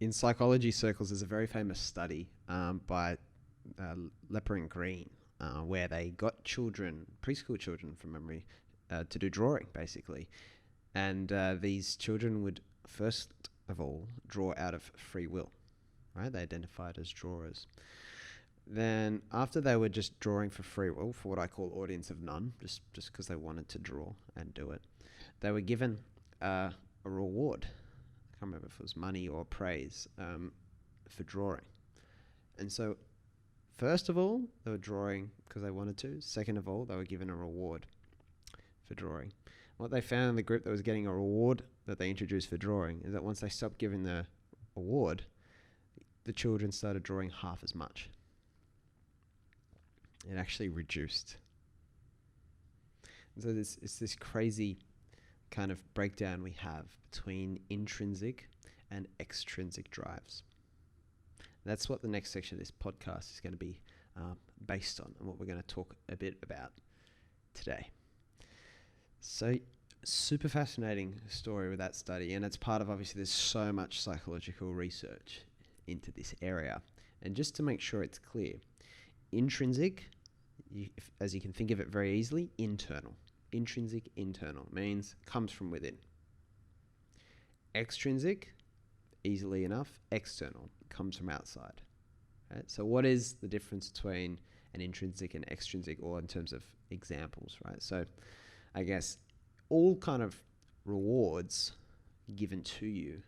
in psychology circles, there's a very famous study by Lepper and Green, where they got preschool children from memory, to do drawing, basically. And these children would, first of all, draw out of free will, right? They identified as drawers. Then, after they were just drawing for free will, for what I call audience of none, just because they wanted to draw and do it, they were given a reward. I can't remember if it was money or praise for drawing. And so, first of all, they were drawing because they wanted to. Second of all, they were given a reward for drawing. What they found in the group that was getting a reward that they introduced for drawing is that once they stopped giving the award, the children started drawing half as much. It actually reduced. And so it's this crazy kind of breakdown we have between intrinsic and extrinsic drives. That's what the next section of this podcast is going to be based on, and what we're going to talk a bit about today. So, super fascinating story with that study, and it's part of, obviously, there's so much psychological research into this area. And just to make sure it's clear, intrinsic, as you can think of it very easily, internal. Intrinsic, internal, means comes from within. Extrinsic, easily enough, external, comes from outside. Right? So what is the difference between an intrinsic and extrinsic, or in terms of examples, right? So I guess all kind of rewards given to you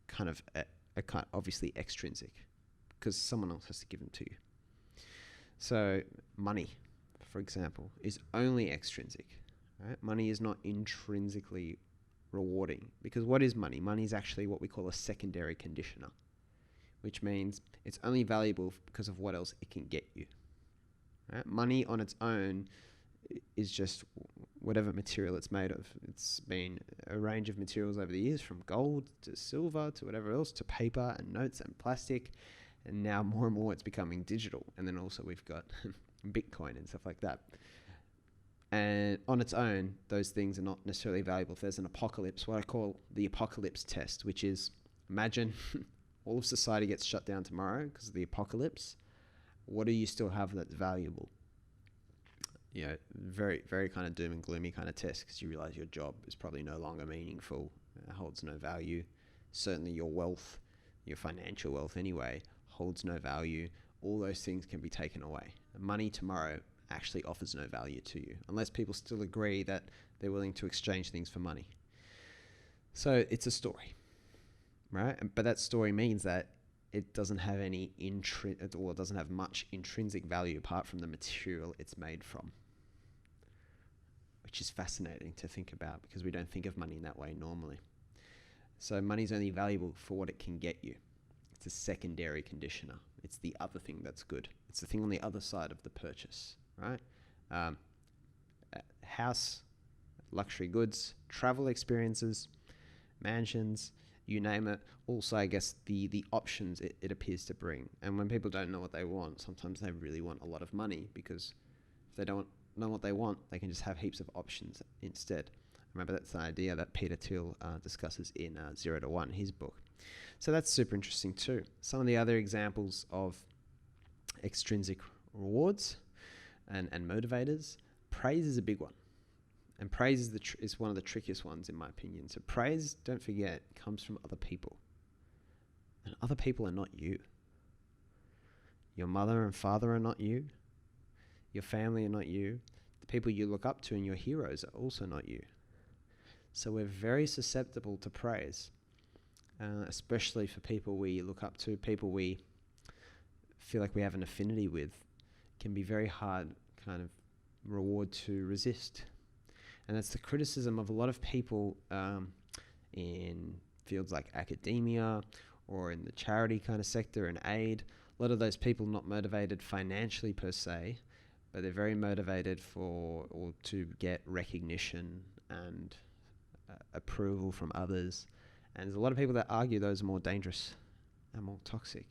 kind of are obviously extrinsic, because someone else has to give them to you. So money, for example, is only extrinsic. Right? Money is not intrinsically rewarding, because what is money? Money is actually what we call a secondary conditioner, which means it's only valuable because of what else it can get you. Right? Money on its own is just whatever material it's made of. It's been a range of materials over the years, from gold to silver to whatever else, to paper and notes and plastic, and now more and more it's becoming digital. And then also we've got Bitcoin and stuff like that. And on its own, those things are not necessarily valuable. If there's an apocalypse, what I call the apocalypse test, which is, imagine all of society gets shut down tomorrow because of the apocalypse. What do you still have that's valuable? You know, very, very kind of doom and gloomy kind of test, because you realize your job is probably no longer meaningful, holds no value. Certainly your wealth, your financial wealth anyway, holds no value. All those things can be taken away. Money tomorrow actually offers no value to you, unless people still agree that they're willing to exchange things for money. So it's a story, right? But that story means that it doesn't have any it doesn't have much intrinsic value apart from the material it's made from, which is fascinating to think about, because we don't think of money in that way normally. So money's only valuable for what it can get you. It's a secondary conditioner. It's the other thing that's good. It's the thing on the other side of the purchase, right? House, luxury goods, travel experiences, mansions, you name it. Also, I guess the options it appears to bring. And when people don't know what they want, sometimes they really want a lot of money, because if they don't know what they want, they can just have heaps of options instead. Remember, that's an idea that Peter Thiel discusses in 0 to 1, his book. So that's super interesting too. Some of the other examples of extrinsic rewards and motivators, praise is a big one. And praise is one of the trickiest ones, in my opinion. So praise, don't forget, comes from other people. And other people are not you. Your mother and father are not you. Your family are not you. The people you look up to and your heroes are also not you. So we're very susceptible to praise, especially for people we look up to, people we feel like we have an affinity with. It can be very hard kind of reward to resist. And that's the criticism of a lot of people in fields like academia or in the charity kind of sector and aid. A lot of those people not motivated financially per se, but they're very motivated to get recognition and approval from others. And there's a lot of people that argue those are more dangerous and more toxic.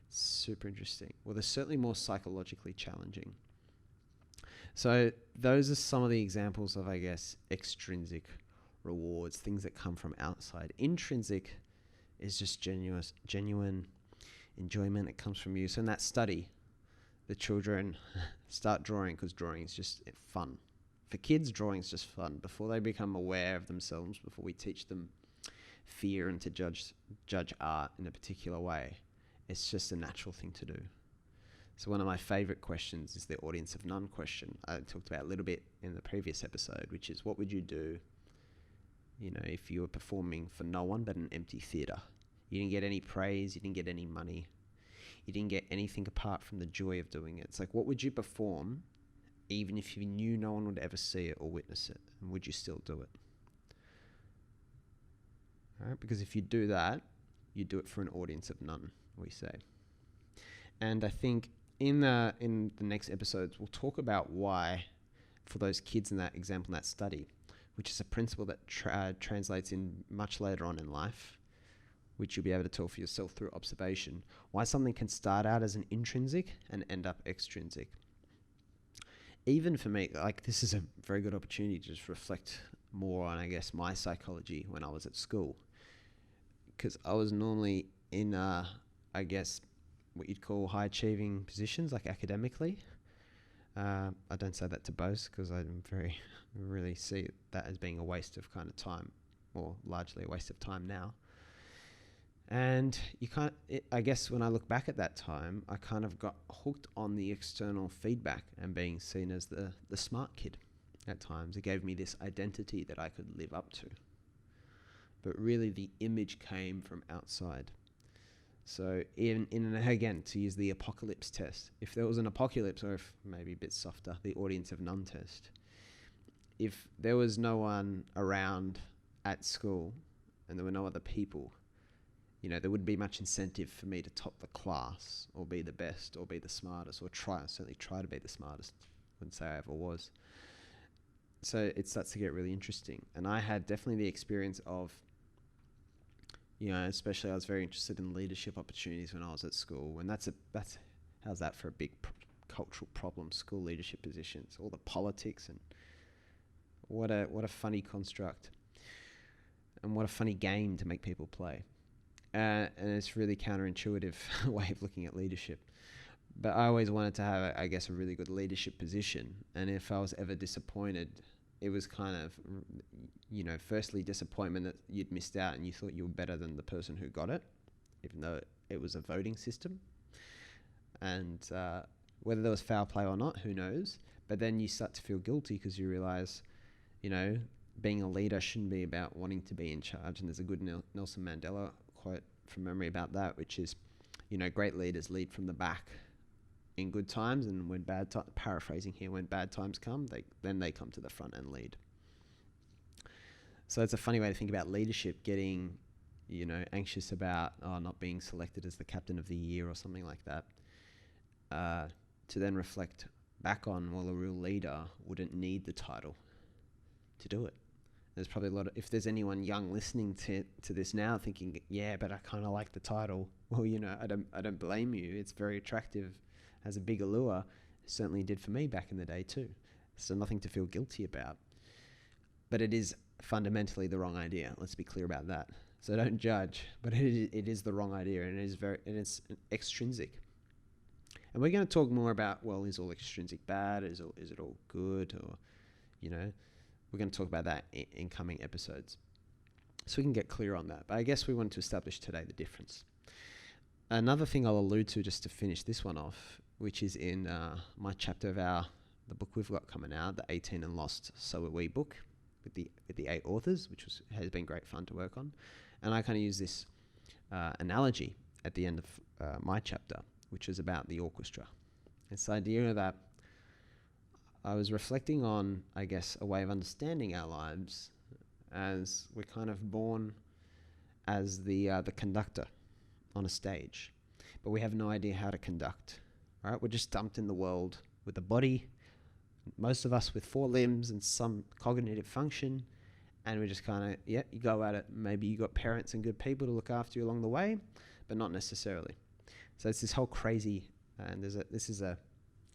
Super interesting. Well, they're certainly more psychologically challenging. So those are some of the examples of, I guess, extrinsic rewards, things that come from outside. Intrinsic is just genuine enjoyment. It comes from you. So in that study, the children start drawing because drawing is just fun. For kids, drawing is just fun. Before they become aware of themselves, before we teach them fear and to judge art in a particular way, it's just a natural thing to do. So one of my favorite questions is the audience of none question. I talked about a little bit in the previous episode, which is, what would you do, if you were performing for no one but an empty theatre? You didn't get any praise, you didn't get any money, you didn't get anything apart from the joy of doing it. It's like, what would you perform even if you knew no one would ever see it or witness it? And would you still do it? All right, because if you do that, you do it for an audience of none, we say. And I think in the next episodes, we'll talk about why, for those kids in that example, in that study, which is a principle that translates in much later on in life, which you'll be able to tell for yourself through observation, why something can start out as an intrinsic and end up extrinsic. Even for me, like, this is a very good opportunity to just reflect more on, I guess, my psychology when I was at school. Because I was normally in, I guess, what you'd call high achieving positions, like academically. I don't say that to boast, because I really see that as being a waste of kind of time, or largely a waste of time now. And I guess when I look back at that time, I kind of got hooked on the external feedback and being seen as the smart kid at times. It gave me this identity that I could live up to. But really the image came from outside. So again, to use the apocalypse test, if there was an apocalypse, or if maybe a bit softer, the audience of none test, if there was no one around at school and there were no other people, there wouldn't be much incentive for me to top the class or be the best or be the smartest, or certainly try to be the smartest. Wouldn't say I ever was. So it starts to get really interesting. And I had definitely the experience of, especially I was very interested in leadership opportunities when I was at school. And that's how's that for a big cultural problem, school leadership positions, all the politics, and what a funny construct and what a funny game to make people play. And it's really counterintuitive way of looking at leadership. But I always wanted to have, I guess, a really good leadership position. And if I was ever disappointed, it was kind of, firstly disappointment that you'd missed out and you thought you were better than the person who got it, even though it was a voting system. And whether there was foul play or not, who knows? But then you start to feel guilty because you realize, being a leader shouldn't be about wanting to be in charge. And there's a good Nelson Mandela quote from memory about that, which is, great leaders lead from the back in good times, and when paraphrasing here, when bad times come, they come to the front and lead. So it's a funny way to think about leadership, getting, anxious about not being selected as the captain of the year or something like that, to then reflect back on, well, a real leader wouldn't need the title to do it. There's probably a lot of, if there's anyone young listening to this now thinking, yeah, but I kind of like the title. Well, I don't blame you. It's very attractive, has a big allure. It certainly did for me back in the day too. So nothing to feel guilty about. But it is fundamentally the wrong idea. Let's be clear about that. So don't judge, but it is the wrong idea, and it's extrinsic. And we're going to talk more about, well, is all extrinsic bad? Is it all good? Or, we're going to talk about that in coming episodes, so we can get clear on that. But I guess we want to establish today the difference. Another thing I'll allude to just to finish this one off, which is in my chapter of the book we've got coming out, the 18 and Lost, So Are We book, with the 8 authors, which has been great fun to work on. And I kind of use this analogy at the end of my chapter, which is about the orchestra. It's the idea that I was reflecting on, I guess, a way of understanding our lives as we're kind of born as the conductor on a stage, but we have no idea how to conduct. Right? We're just dumped in the world with a body, most of us with 4 limbs and some cognitive function, and we just kind of, you go at it. Maybe you got parents and good people to look after you along the way, but not necessarily. So it's this whole crazy, and this is a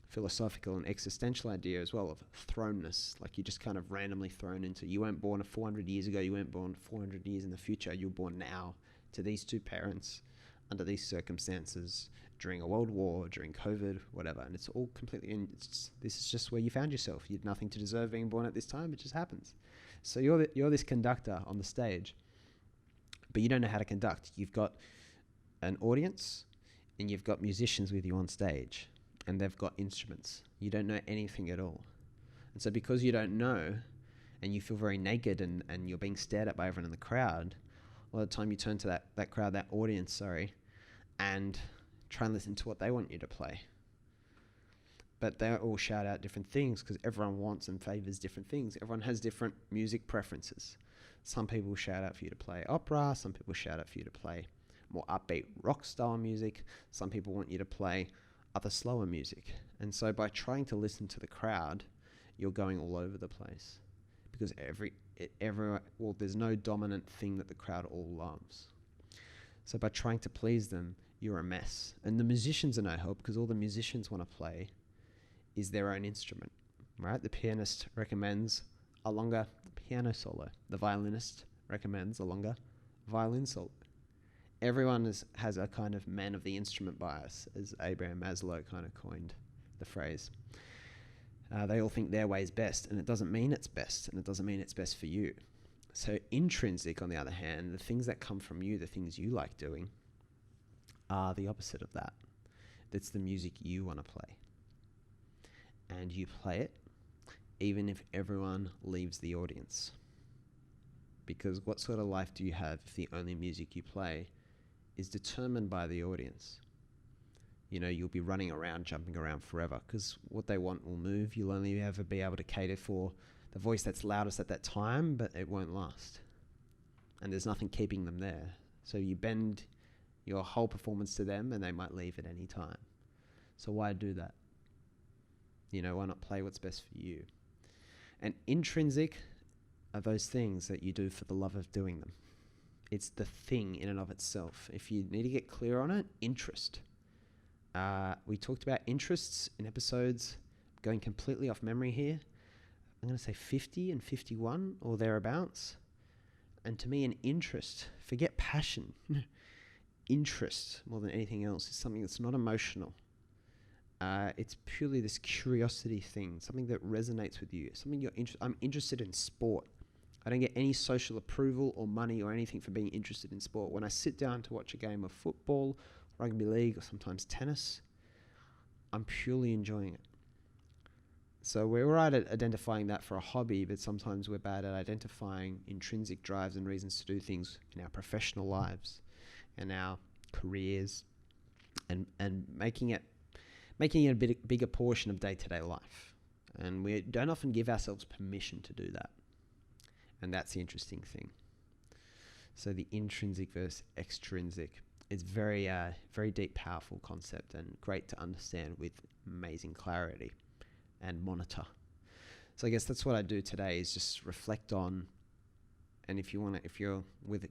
philosophical and existential idea as well of thrownness, like you're just kind of randomly thrown into. You weren't born 400 years ago, you weren't born 400 years in the future, you were born now to these two parents under these circumstances during a world war, during COVID, whatever. And it's all completely, this is just where you found yourself. You had nothing to deserve being born at this time. It just happens. So you're this conductor on the stage, but you don't know how to conduct. You've got an audience and you've got musicians with you on stage, and they've got instruments. You don't know anything at all. And so because you don't know, and you feel very naked and you're being stared at by everyone in the crowd, a lot of the time you turn to that crowd, that audience, and try and listen to what they want you to play. But they all shout out different things because everyone wants and favors different things. Everyone has different music preferences. Some people shout out for you to play opera. Some people shout out for you to play more upbeat rock style music. Some people want you to play other slower music. And so by trying to listen to the crowd, you're going all over the place, because there's no dominant thing that the crowd all loves. So by trying to please them, you're a mess. And the musicians are no help, because all the musicians want to play is their own instrument, right? The pianist recommends a longer piano solo. The violinist recommends a longer violin solo. Everyone has a kind of man of the instrument bias, as Abraham Maslow kind of coined the phrase. They all think their way is best, and it doesn't mean it's best, and it doesn't mean it's best for you. So intrinsic, on the other hand, the things that come from you, the things you like doing, are the opposite of that. That's the music you want to play. And you play it even if everyone leaves the audience. Because what sort of life do you have if the only music you play is determined by the audience? You'll be running around, jumping around forever, because what they want will move. You'll only ever be able to cater for the voice that's loudest at that time, but it won't last. And there's nothing keeping them there. So you bend your whole performance to them, and they might leave at any time. So why do that? Why not play what's best for you? And intrinsic are those things that you do for the love of doing them. It's the thing in and of itself. If you need to get clear on it, interest. We talked about interests in episodes, going completely off memory here. I'm going to say 50 and 51 or thereabouts. And to me, an interest, forget passion, interest more than anything else, is something that's not emotional. It's purely this curiosity thing, something that resonates with you, something I'm interested in sport. I don't get any social approval or money or anything for being interested in sport. When I sit down to watch a game of football, rugby league, or sometimes tennis, I'm purely enjoying it. So we're right at identifying that for a hobby, but sometimes we're bad at identifying intrinsic drives and reasons to do things in our professional lives and our careers, and making it a bigger portion of day-to-day life. And we don't often give ourselves permission to do that. And that's the interesting thing. So the intrinsic versus extrinsic is very deep, powerful concept, and great to understand with amazing clarity and monitor. So I guess that's what I do today, is just reflect on, and if you're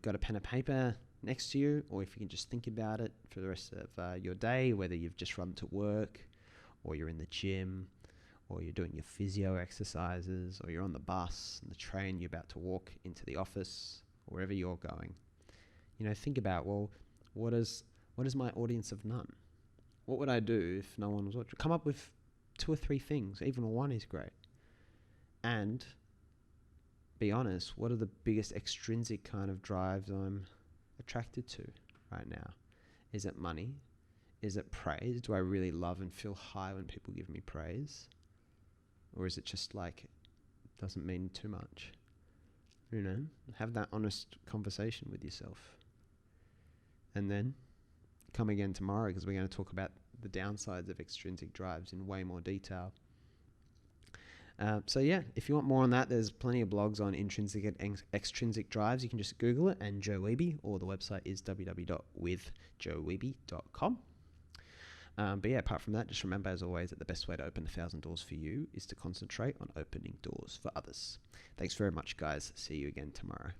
got a pen and paper next to you, or if you can just think about it for the rest of your day, whether you've just run to work, or you're in the gym, or you're doing your physio exercises, or you're on the bus and the train, you're about to walk into the office, or wherever you're going. Think about, well, what is my audience of none? What would I do if no one was watching? Come up with 2 or 3 things. Even one is great. And be honest, what are the biggest extrinsic kind of drives I'm attracted to right now? Is it money? Is it praise? Do I really love and feel high when people give me praise? Or is it just like, doesn't mean too much? Have that honest conversation with yourself. And then come again tomorrow, because we're going to talk about the downsides of extrinsic drives in way more detail. So yeah, if you want more on that, there's plenty of blogs on intrinsic and extrinsic drives. You can just Google it, and Joe Wehbe, or the website is www.withjoewehbe.com. But yeah, apart from that, just remember, as always, that the best way to open 1,000 doors for you is to concentrate on opening doors for others. Thanks very much, guys. See you again tomorrow.